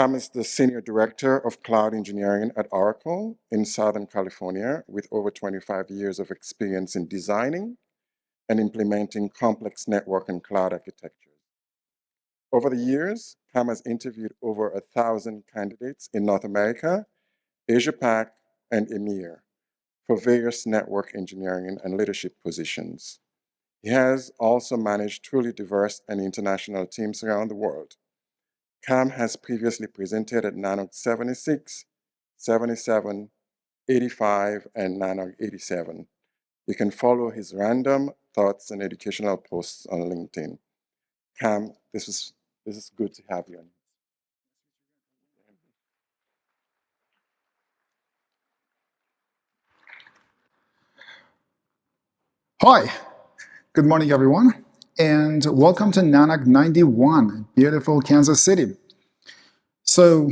Cam is the Senior Director of Cloud Engineering at Oracle in Southern California with over 25 years of experience in designing and implementing complex network and cloud architectures. Over the years, Cam has interviewed over 1,000 candidates in North America, Asia Pac, and EMEA for various network engineering and leadership positions. He has also managed truly diverse and international teams around the world. Cam has previously presented at NANOG 76, 77, 85, and NANOG 87. You can follow his random thoughts and educational posts on LinkedIn. Cam, this is good to have you. Hi, good morning everyone, and welcome to NANOG 91, beautiful Kansas City. So,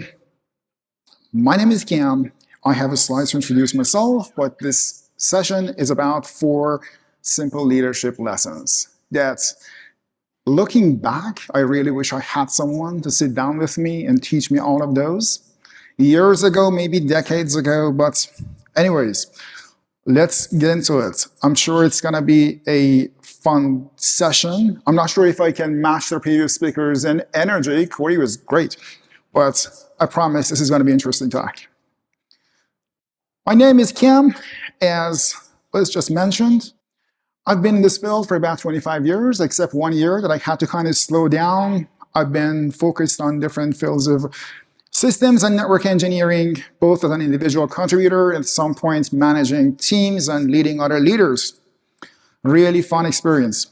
my name is Cam. I have a slide to introduce myself, but this session is about 4 simple leadership lessons that, looking back, I really wish I had someone to sit down with me and teach me all of those. Years ago, maybe decades ago, but anyways, let's get into it. I'm sure it's going to be a fun session. I'm not sure if I can match the previous speakers in energy. Corey was great, but I promise this is going to be interesting talk. My name is Cam. As Liz just mentioned, I've been in this field for about 25 years, except 1 year that I had to kind of slow down. I've been focused on different fields of systems and network engineering, both as an individual contributor, at some point managing teams and leading other leaders. Really fun experience.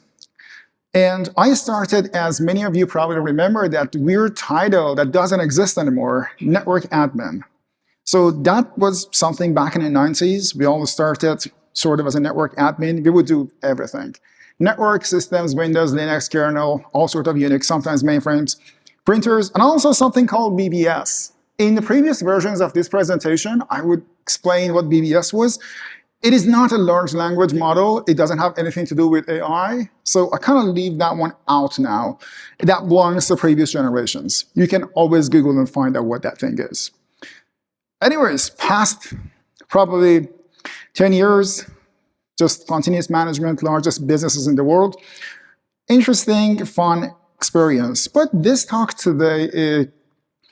And I started, as many of you probably remember, that weird title that doesn't exist anymore, network admin. So that was something back in the 90s. We all started sort of as a network admin. We would do everything. Network systems, Windows, Linux, kernel, all sorts of Unix, sometimes mainframes, printers, and also something called BBS. In the previous versions of this presentation, I would explain what BBS was. It is not a large language model. It doesn't have anything to do with AI. So I kind of leave that one out now. That belongs to previous generations. You can always Google and find out what that thing is. Anyways, past probably 10 years, just continuous management, largest businesses in the world. Interesting, fun experience. But this talk today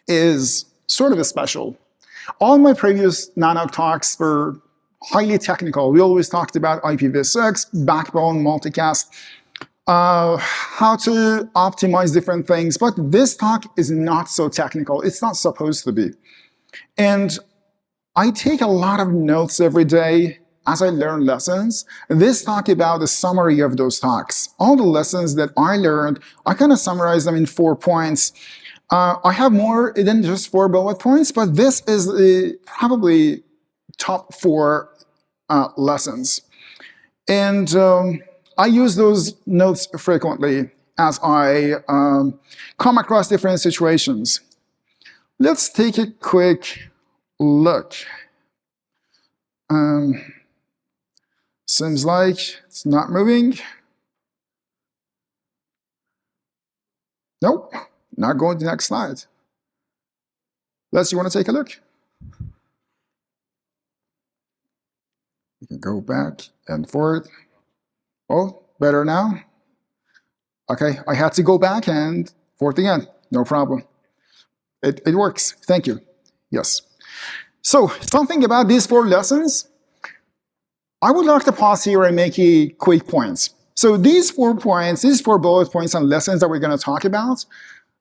is sort of a special. All my previous NANOG talks were highly technical. We always talked about IPv6, backbone, multicast, how to optimize different things. But this talk is not so technical. It's not supposed to be. And I take a lot of notes every day as I learn lessons. This talk about a summary of those talks. All the lessons that I learned, I kind of summarize them in 4 points. I have more than just 4 bullet points, but this is probably top 4 lessons. And I use those notes frequently as I come across different situations. Let's take a quick look. Seems like it's not moving. Nope, not going to the next slide. Les, you want to take a look? You can go back and forth. Oh, better now? Okay, I had to go back and forth again. No problem. It works. Thank you. Yes. So, something about these 4 lessons. I would like to pause here and make quick points. So these 4 points, these 4 bullet points and lessons that we're going to talk about,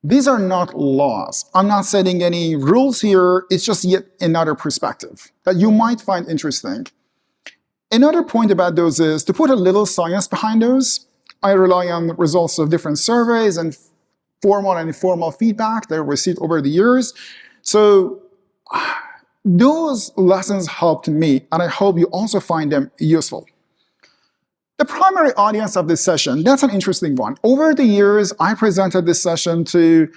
these are not laws. I'm not setting any rules here. It's just yet another perspective that you might find interesting. Another point about those is to put a little science behind those. I rely on the results of different surveys and formal and informal feedback that I received over the years. So those lessons helped me, and I hope you also find them useful. The primary audience of this session, that's an interesting one. Over the years, I presented this session to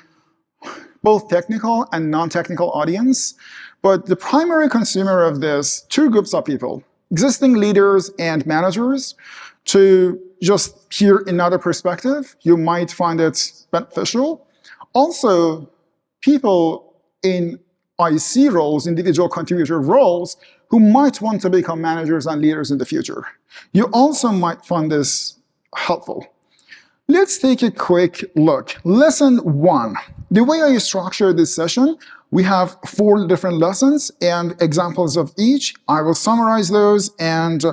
both technical and non-technical audience, but the primary consumer of this, 2 groups of people, existing leaders and managers, to just hear another perspective. You might find it beneficial. Also, people in IC roles, individual contributor roles, who might want to become managers and leaders in the future. You also might find this helpful. Let's take a quick look. Lesson 1. The way I structured this session, we have 4 different lessons and examples of each. I will summarize those, and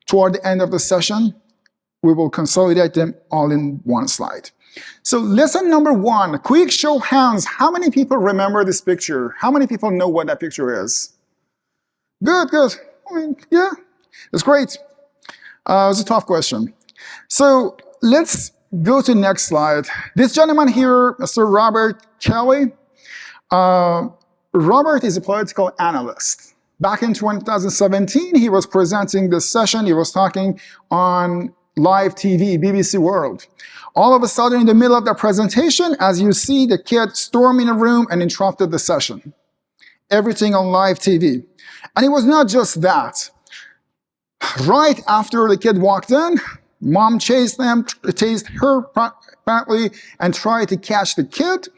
toward the end of the session, we will consolidate them all in one slide. So lesson number 1, quick show of hands. How many people remember this picture? How many people know what that picture is? Good, good. I mean, yeah, it's great. It's a tough question. So let's go to the next slide. This gentleman here, Mr. Robert Kelly. Robert is a political analyst. Back in 2017, he was presenting this session. He was talking on live TV, BBC World. All of a sudden, in the middle of the presentation, as you see, the kid stormed in the room and interrupted the session. Everything on live TV. And it was not just that. Right after the kid walked in, mom chased her apparently, and tried to catch the kid,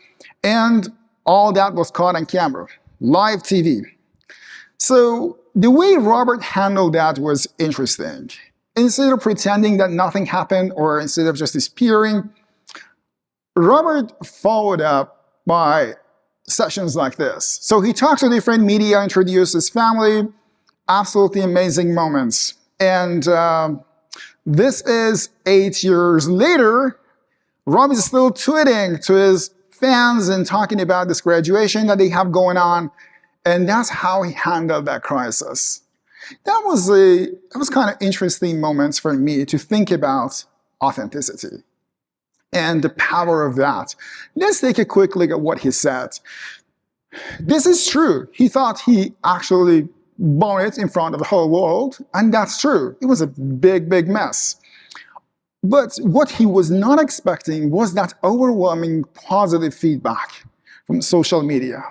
and all that was caught on camera. Live TV. So the way Robert handled that was interesting. Instead of pretending that nothing happened, or instead of just disappearing, Robert followed up by sessions like this. So he talked to different media, introduced his family, absolutely amazing moments. And this is 8 years later. Rob is still tweeting to his fans and talking about this graduation that they have going on. And that's how he handled that crisis. That was kind of interesting moments for me to think about authenticity and the power of that. Let's take a quick look at what he said. This is true. He thought he actually blown it in front of the whole world, and that's true. It was a big, big mess. But what he was not expecting was that overwhelming positive feedback from social media.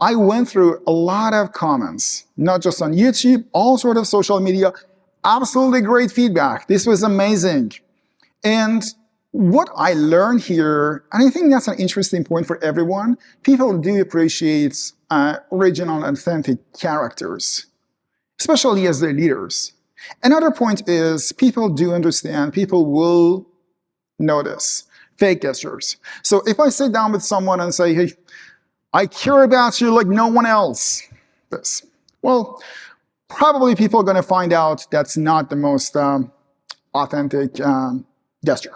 I went through a lot of comments, not just on YouTube, all sort of social media, absolutely great feedback. This was amazing. And what I learned here, and I think that's an interesting point for everyone, people do appreciate original and authentic characters, especially as their leaders. Another point is people do understand, people will notice fake gestures. So if I sit down with someone and say, hey, I care about you like no one else, well, probably people are going to find out that's not the most authentic gesture.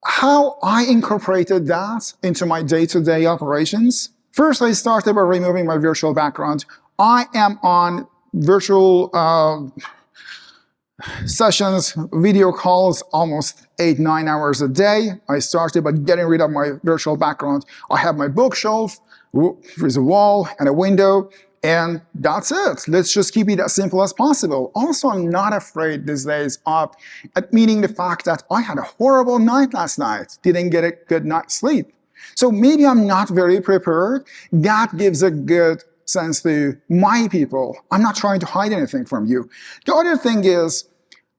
How I incorporated that into my day-to-day operations? First, I started by removing my virtual background. I am on virtual sessions, video calls, almost 8-9 hours a day. I started by getting rid of my virtual background. I have my bookshelf, there's a wall and a window, and that's it. Let's just keep it as simple as possible. Also, I'm not afraid these days of admitting the fact that I had a horrible night last night, didn't get a good night's sleep. So maybe I'm not very prepared. That gives a good sense to my people. I'm not trying to hide anything from you. The other thing is,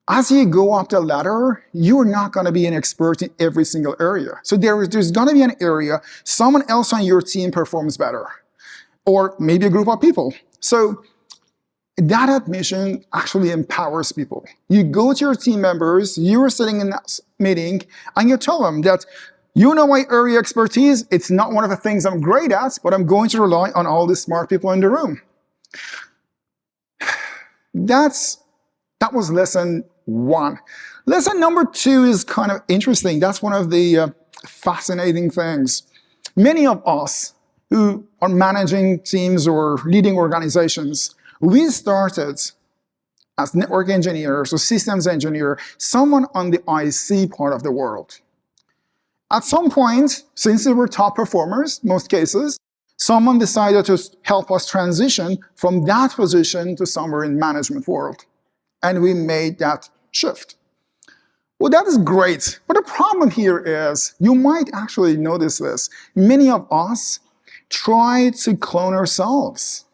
as you go up the ladder, you're not going to be an expert in every single area. So there's going to be an area someone else on your team performs better, or maybe a group of people. So that admission actually empowers people. You go to your team members, you're sitting in that meeting, and you tell them that you know my area expertise, it's not one of the things I'm great at, but I'm going to rely on all the smart people in the room. That was lesson 1. Lesson number 2 is kind of interesting. That's one of the fascinating things. Many of us who are managing teams or leading organizations, we started as network engineers or systems engineer, someone on the IC part of the world. At some point, since we were top performers, most cases, someone decided to help us transition from that position to somewhere in management world. And we made that shift. Well, that is great. But the problem here is, you might actually notice this. Many of us try to clone ourselves.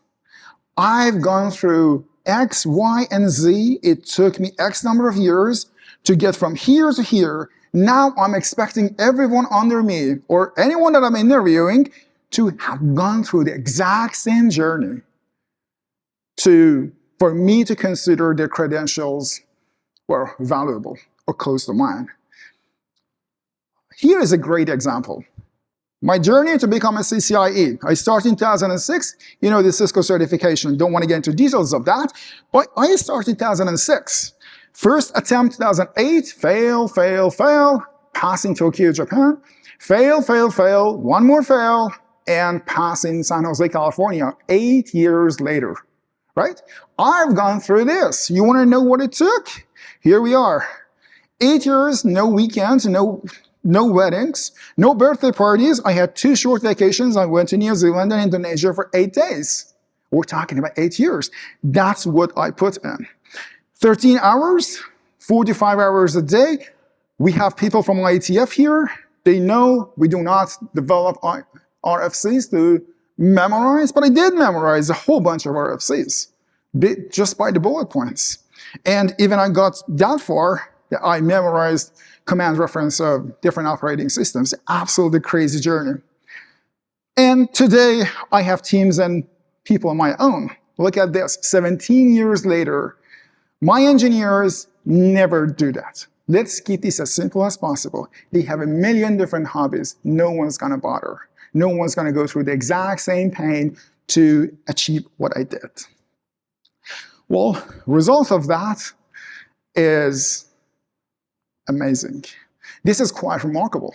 I've gone through X, Y, and Z. It took me X number of years to get from here to here. Now I'm expecting everyone under me or anyone that I'm interviewing to have gone through the exact same journey for me to consider their credentials were valuable or close to mine. Here is a great example. My journey to become a CCIE. I started in 2006. You know, the Cisco certification. Don't want to get into details of that. But I started in 2006. First attempt 2008. Fail. Passing Tokyo, Japan. Fail. One more fail. And passing San Jose, California 8 years later. Right? I've gone through this. You want to know what it took? Here we are. 8 years, no weekends, no weddings, no birthday parties. I had 2 short vacations. I went to New Zealand and Indonesia for 8 days. We're talking about 8 years. That's what I put in. 13 hours, 45 hours a day. We have people from IETF here. They know we do not develop RFCs to memorize, but I did memorize a whole bunch of RFCs just by the bullet points. And even I got that far that I memorized command reference of different operating systems. Absolutely crazy journey. And today I have teams and people of my own. Look at this, 17 years later, my engineers never do that. Let's keep this as simple as possible. They have a million different hobbies. No one's gonna bother. No one's gonna go through the exact same pain to achieve what I did. Well, result of that is amazing. This is quite remarkable.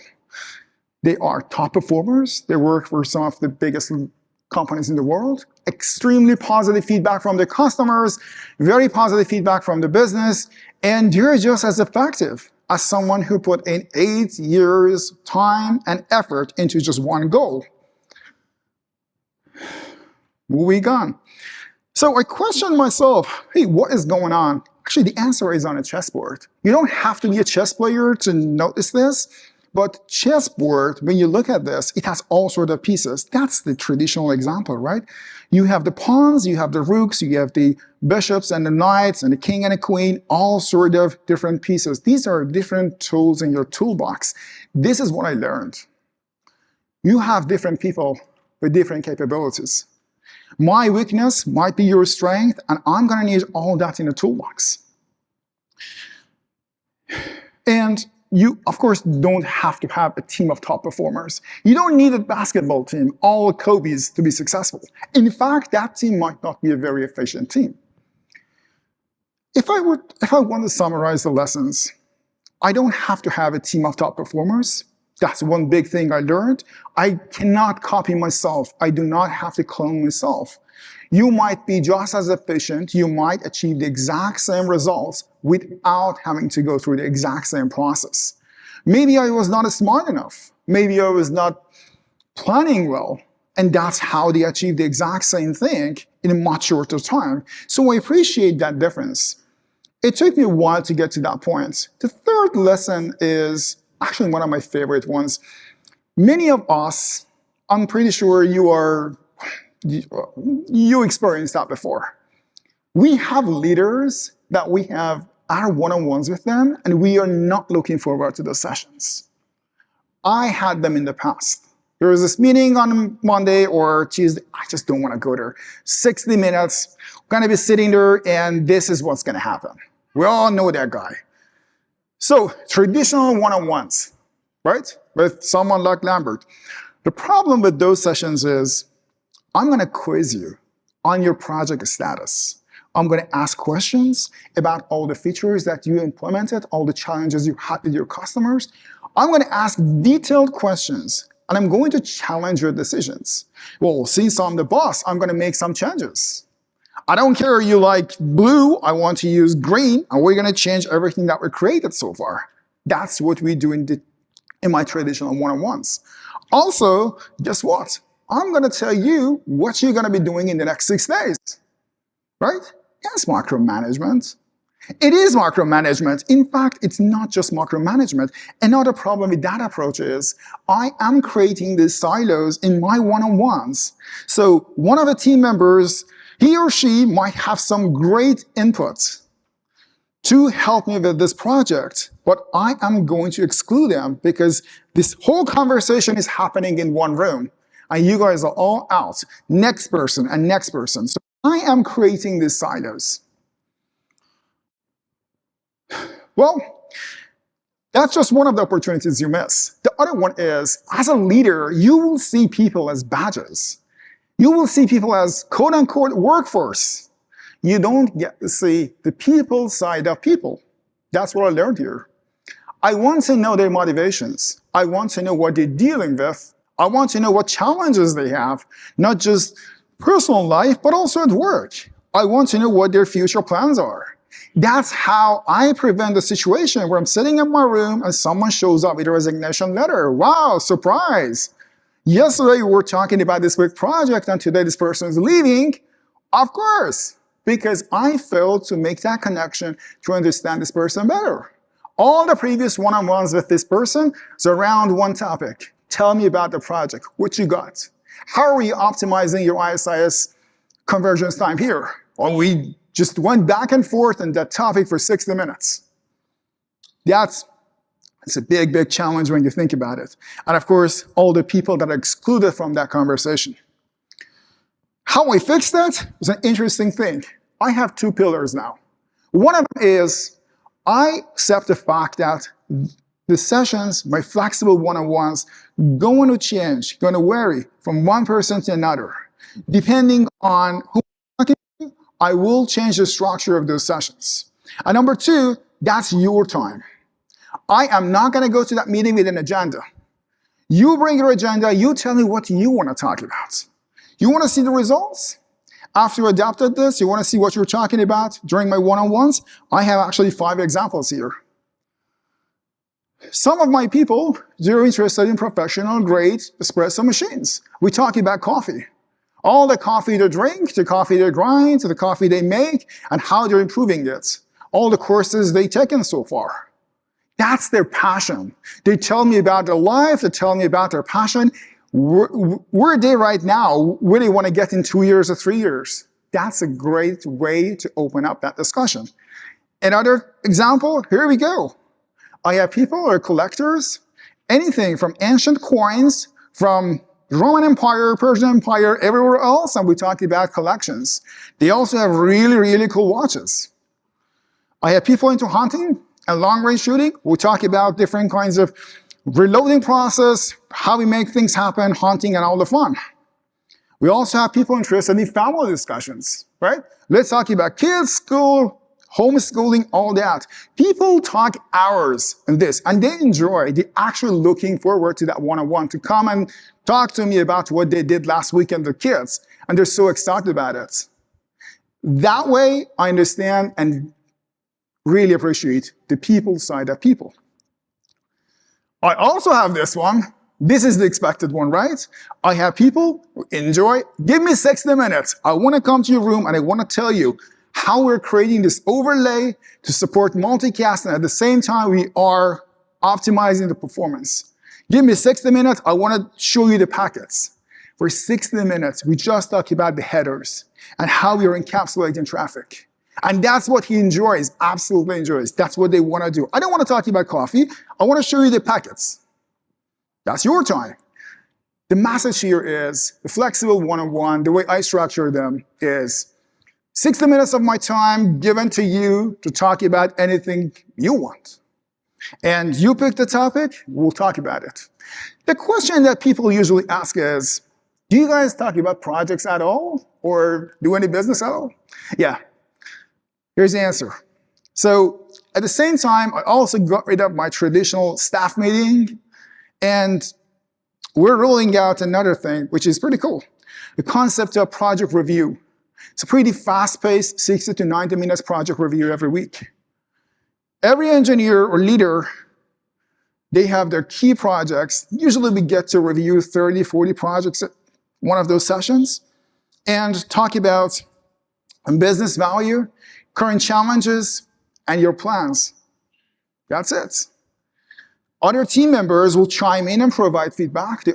They are top performers. They work for some of the biggest companies in the world. Extremely positive feedback from the customers, very positive feedback from the business, and they're just as effective as someone who put in 8 years time and effort into just one goal. Moving on. So I questioned myself, hey, what is going on? Actually, the answer is on a chessboard. You don't have to be a chess player to notice this, but chessboard, when you look at this, it has all sorts of pieces. That's the traditional example, right? You have the pawns, you have the rooks, you have the bishops and the knights and the king and the queen, all sort of different pieces. These are different tools in your toolbox. This is what I learned. You have different people with different capabilities. My weakness might be your strength, and I'm going to need all that in a toolbox. And you, of course, don't have to have a team of top performers. You don't need a basketball team, all Kobe's, to be successful. In fact, that team might not be a very efficient team. If I want to summarize the lessons, I don't have to have a team of top performers. That's one big thing I learned. I cannot copy myself. I do not have to clone myself. You might be just as efficient. You might achieve the exact same results without having to go through the exact same process. Maybe I was not smart enough. Maybe I was not planning well. And that's how they achieve the exact same thing in a much shorter time. So I appreciate that difference. It took me a while to get to that point. The third lesson is actually one of my favorite ones. Many of us, I'm pretty sure you experienced that before. We have leaders that we have our one-on-ones with them, and we are not looking forward to those sessions. I had them in the past. There was this meeting on Monday or Tuesday. I just don't want to go there. 60 minutes, I'm going to be sitting there, and this is what's going to happen. We all know that guy. So, traditional one-on-ones, right? With someone like Lambert. The problem with those sessions is, I'm going to quiz you on your project status. I'm going to ask questions about all the features that you implemented, all the challenges you had with your customers. I'm going to ask detailed questions, and I'm going to challenge your decisions. Well, since I'm the boss, I'm going to make some changes. I don't care you like blue, I want to use green, and we're going to change everything that we created so far. That's what we do in my traditional one-on-ones. Also, guess what? I'm going to tell you what you're going to be doing in the next 6 days. Right? That's micromanagement. It is micromanagement. In fact, it's not just micromanagement. Another problem with that approach is I am creating these silos in my one-on-ones. So one of the team members, he or she might have some great input. to help me with this project, but I am going to exclude them because this whole conversation is happening in one room and you guys are all out. Next person and next person. So I am creating these silos. Well, that's just one of the opportunities you miss. The other one is, as a leader, you will see people as badges. You will see people as quote-unquote workforce. You don't get to see the people side of people. That's what I learned here. I want to know their motivations. I want to know what they're dealing with. I want to know what challenges they have, not just personal life, but also at work. I want to know what their future plans are. That's how I prevent the situation where I'm sitting in my room and someone shows up with a resignation letter. Wow, surprise. Yesterday we were talking about this big project and today this person is leaving. Of course, because I failed to make that connection to understand this person better. All the previous one-on-ones with this person is around one topic. Tell me about the project, what you got. How are you optimizing your ISIS convergence time here? Well, we just went back and forth on that topic for 60 minutes. It's a big, big challenge when you think about it. And of course, all the people that are excluded from that conversation. How I fix that is an interesting thing. I have two pillars now. One of them is I accept the fact that the sessions, my flexible one-on-ones, going to change, going to vary from one person to another. Depending on who I'm talking to, I will change the structure of those sessions. And number two, that's your time. I am not going to go to that meeting with an agenda. You bring your agenda, you tell me what you want to talk about. You want to see the results? After you adopted this, you want to see what you're talking about during my one-on-ones? I have actually 5 examples here. Some of my people, they're interested in professional grade espresso machines. We talk about coffee. All the coffee they drink, the coffee they grind, the coffee they make, and how they're improving it. All the courses they've taken so far. That's their passion. They tell me about their life, they tell me about their passion. Where are they right now? Where they want to get in 2 years or 3 years? That's a great way to open up that discussion. Another example, here we go. I have people who are collectors, anything from ancient coins, from Roman Empire, Persian Empire, everywhere else, and we talk about collections. They also have really, really cool watches. I have people into hunting and long-range shooting. We talk about different kinds of reloading process, how we make things happen, hunting, and all the fun. We also have people interested in family discussions, right? Let's talk about kids, school, homeschooling, all that. People talk hours in this, and they enjoy. They're actually looking forward to that one-on-one, to come and talk to me about what they did last weekend with kids, and they're so excited about it. That way, I understand and really appreciate the people side of people. I also have this one. This is the expected one, right? I have people who enjoy, give me 60 minutes. I want to come to your room and I want to tell you how we're creating this overlay to support multicast, and at the same time we are optimizing the performance. Give me 60 minutes. I want to show you the packets. For 60 minutes, we just talk about the headers and how we are encapsulating traffic. And that's what he enjoys, absolutely enjoys. That's what they want to do. I don't want to talk about coffee. I want to show you the packets. That's your time. The message here is the flexible one-on-one, the way I structure them is 60 minutes of my time given to you to talk about anything you want. And you pick the topic, we'll talk about it. The question that people usually ask is, do you guys talk about projects at all? Or do any business at all? Yeah. Here's the answer. So at the same time, I also got rid of my traditional staff meeting, and we're rolling out another thing, which is pretty cool. The concept of project review. It's a pretty fast-paced 60 to 90 minutes project review every week. Every engineer or leader, they have their key projects. Usually we get to review 30, 40 projects at one of those sessions and talk about business value, current challenges, and your plans. That's it. Other team members will chime in and provide feedback. They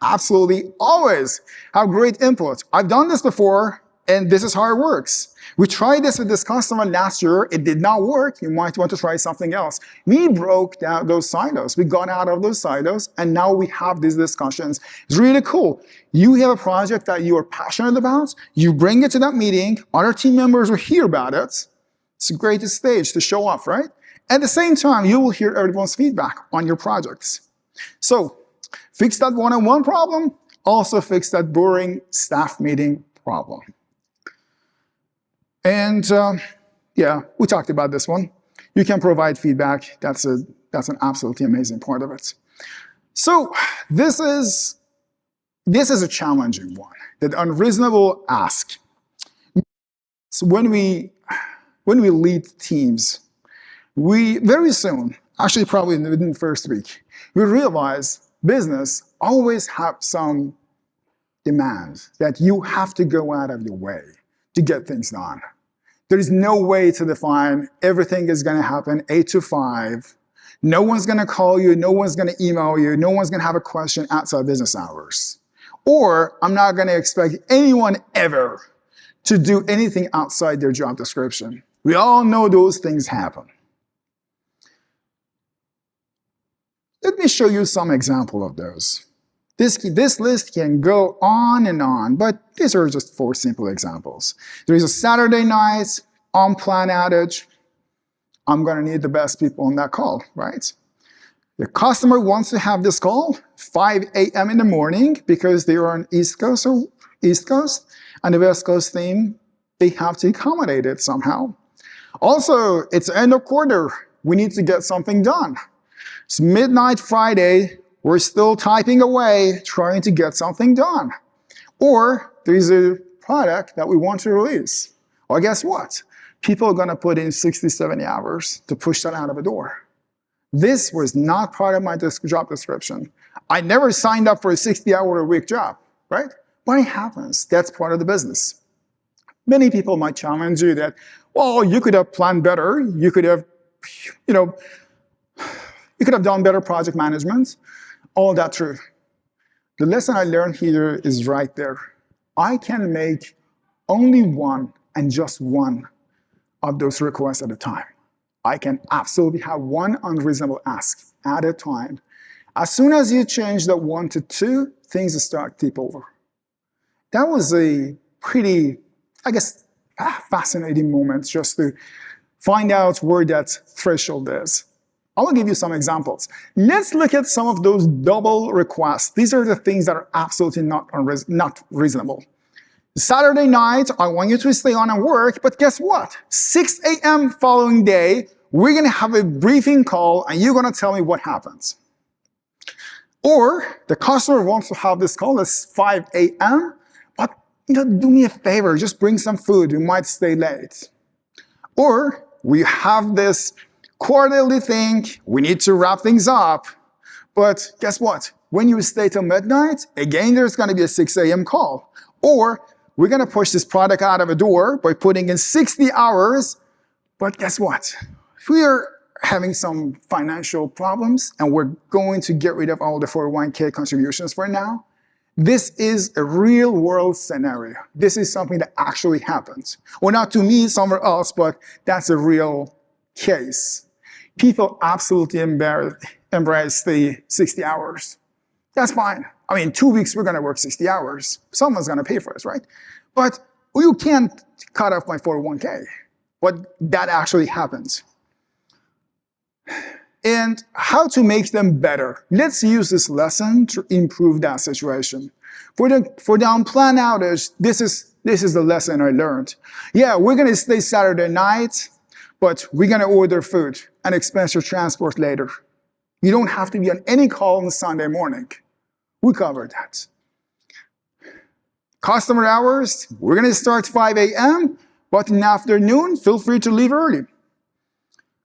absolutely always have great input. I've done this before, And this is how it works. We tried this with this customer last year. It did not work. You might want to try something else. We broke down those silos. We got out of those silos, and now we have these discussions. It's really cool. You have a project that you are passionate about. You bring it to that meeting. Other team members will hear about it. It's a great stage to show off, right? At the same time, you will hear everyone's feedback on your projects. So fix that one-on-one problem. Also fix that boring staff meeting problem. And yeah, we talked about this one. You can provide feedback. That's an absolutely amazing part of it. So this is a challenging one, that unreasonable ask. So when we lead teams, we very soon, actually probably within the first week, we realize business always have some demands that you have to go out of your way to get things done. There is no way to define everything is going to happen 8 to 5. No one's going to call you. No one's going to email you. No one's going to have a question outside business hours. Or I'm not going to expect anyone ever to do anything outside their job description. We all know those things happen. Let me show you some example of those. This list can go on, but these are just 4 simple examples. There is a Saturday night, unplanned outage. I'm going to need the best people on that call, right? The customer wants to have this call 5 a.m. in the morning because they are on East Coast, and the West Coast team, they have to accommodate it somehow. Also, it's end of quarter. We need to get something done. It's midnight Friday. We're still typing away, trying to get something done. Or there's a product that we want to release. Well, guess what? People are going to put in 60, 70 hours to push that out of the door. This was not part of my job description. I never signed up for a 60-hour-a-week job, right? But it happens. That's part of the business. Many people might challenge you that, well, you could have planned better. You could have, you could have done better project management. All that true. The lesson I learned here is right there. I can make only one and just one of those requests at a time. I can absolutely have one unreasonable ask at a time. As soon as you change that 1 to 2, things start to tip over. That was a pretty, I guess, fascinating moment just to find out where that threshold is. I will give you some examples. Let's look at some of those double requests. These are the things that are absolutely not reasonable. Saturday night, I want you to stay on and work, but guess what? 6 a.m. following day, we're going to have a briefing call, and you're going to tell me what happens. Or the customer wants to have this call at 5 a.m., but do me a favor, just bring some food. We might stay late. Or we have this quarterly thing, we need to wrap things up, but guess what? When you stay till midnight, again, there's going to be a 6 a.m. call. Or we're going to push this product out of the door by putting in 60 hours, but guess what? We are having some financial problems and we're going to get rid of all the 401k contributions for now. This is a real world scenario. This is something that actually happens. Well, not to me, somewhere else, but that's a real case. People absolutely embrace the 60 hours. That's fine. I mean, 2 weeks, we're going to work 60 hours. Someone's going to pay for us, right? But you can't cut off my 401k. But that actually happens. And how to make them better. Let's use this lesson to improve that situation. For the unplanned outage, this is the lesson I learned. Yeah, we're going to stay Saturday night, but we're going to order food and expense your transport later. You don't have to be on any call on Sunday morning. We covered that. Customer hours, we're going to start 5 a.m., but in the afternoon, feel free to leave early.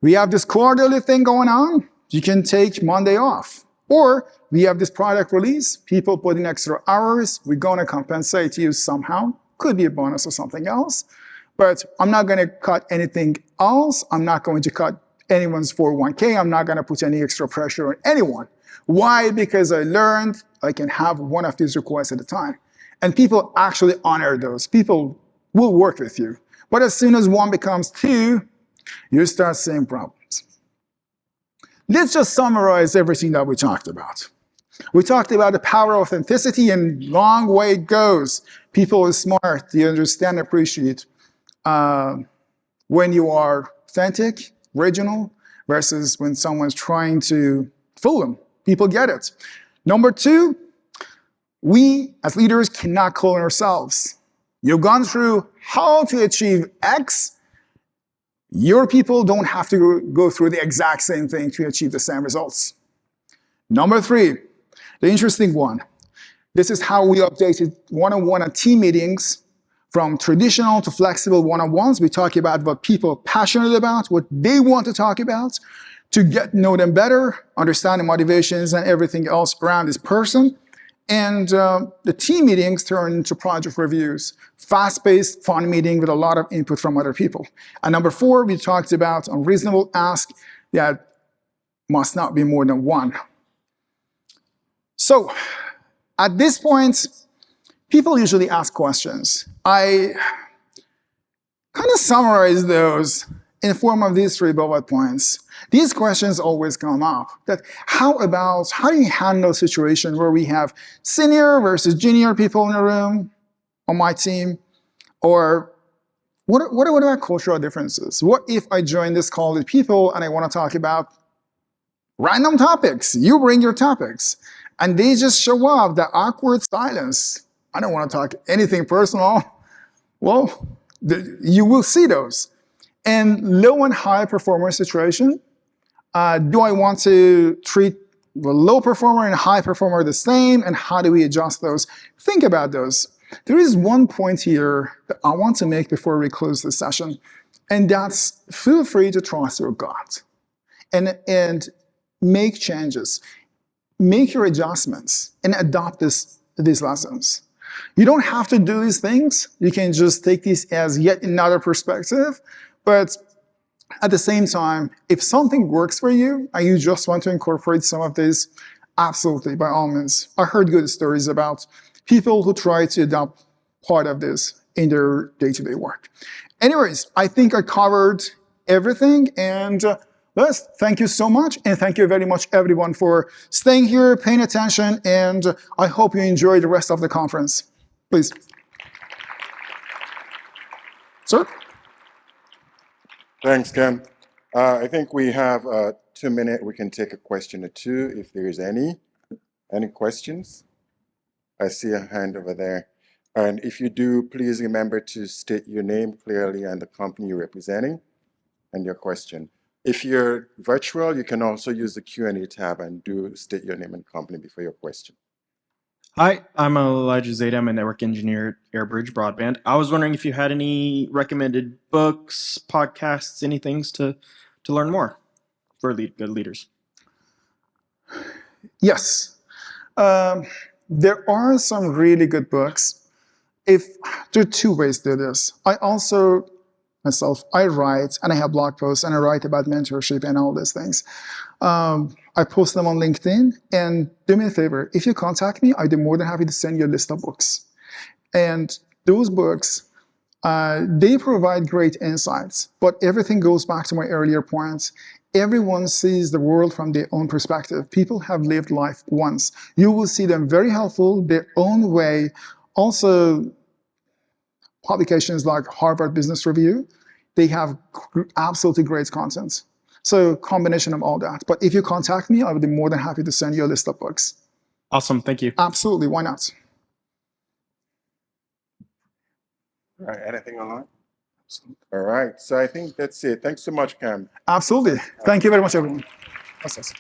We have this quarterly thing going on. You can take Monday off. Or we have this product release. People put in extra hours. We're going to compensate you somehow. Could be a bonus or something else. But I'm not going to cut anything else. I'm not going to cut anyone's 401k. I'm not going to put any extra pressure on anyone. Why? Because I learned I can have one of these requests at a time. And people actually honor those. People will work with you. But as soon as one becomes two, you start seeing problems. Let's just summarize everything that we talked about. We talked about the power of authenticity and long way it goes. People are smart. They understand, appreciate when you are authentic, original, versus when someone's trying to fool them. People get it. Number two, we as leaders cannot clone ourselves. You've gone through how to achieve X. Your people don't have to go through the exact same thing to achieve the same results. Number three, the interesting one. This is how we updated one-on-one and team meetings from traditional to flexible one-on-ones. We talk about what people are passionate about, what they want to talk about, to get to know them better, understand the motivations and everything else around this person. And the team meetings turn into project reviews, fast-paced, fun meeting with a lot of input from other people. And number four, we talked about unreasonable ask that must not be more than one. So at this point, people usually ask questions. I kind of summarize those in the form of these 3 bullet points. These questions always come up. That how do you handle a situation where we have senior versus junior people in the room on my team? Or what about cultural differences? What if I join this call with people and I want to talk about random topics? You bring your topics. And they just show up, the awkward silence. I don't want to talk anything personal. Well, you will see those. And low and high performer situation, do I want to treat the low performer and high performer the same? And how do we adjust those? Think about those. There is one point here that I want to make before we close this session. And that's feel free to trust your gut and make changes. Make your adjustments and adopt these lessons. You don't have to do these things. You can just take these as yet another perspective. But at the same time, if something works for you and you just want to incorporate some of these, absolutely, by all means. I heard good stories about people who try to adopt part of this in their day-to-day work. Anyways, I think I covered everything, and Les, thank you so much, and thank you very much, everyone, for staying here, paying attention, and I hope you enjoy the rest of the conference. Please. Sir? Thanks, Ken. I think we have 2 minutes. We can take a question or two if there is any. Any questions? I see a hand over there. And if you do, please remember to state your name clearly and the company you're representing and your question. If you're virtual, you can also use the Q&A tab and do state your name and company before your question. Hi, I'm Elijah Zeta. I'm a network engineer at Airbridge Broadband. I was wondering if you had any recommended books, podcasts, any things to learn more for good leaders. Yes. There are some really good books. There are 2 ways to do this. I write, and I have blog posts, and I write about mentorship and all these things. I post them on LinkedIn, and do me a favor, if you contact me, I'd be more than happy to send you a list of books. And those books, they provide great insights, but everything goes back to my earlier points. Everyone sees the world from their own perspective. People have lived life once. You will see them very helpful, their own way. Also, publications like Harvard Business Review, they have absolutely great content. So combination of all that. But if you contact me, I would be more than happy to send you a list of books. Awesome, thank you. Absolutely, why not? All right, anything online? All right, so I think that's it. Thanks so much, Cam. Absolutely. Thank you very much, everyone. That's awesome.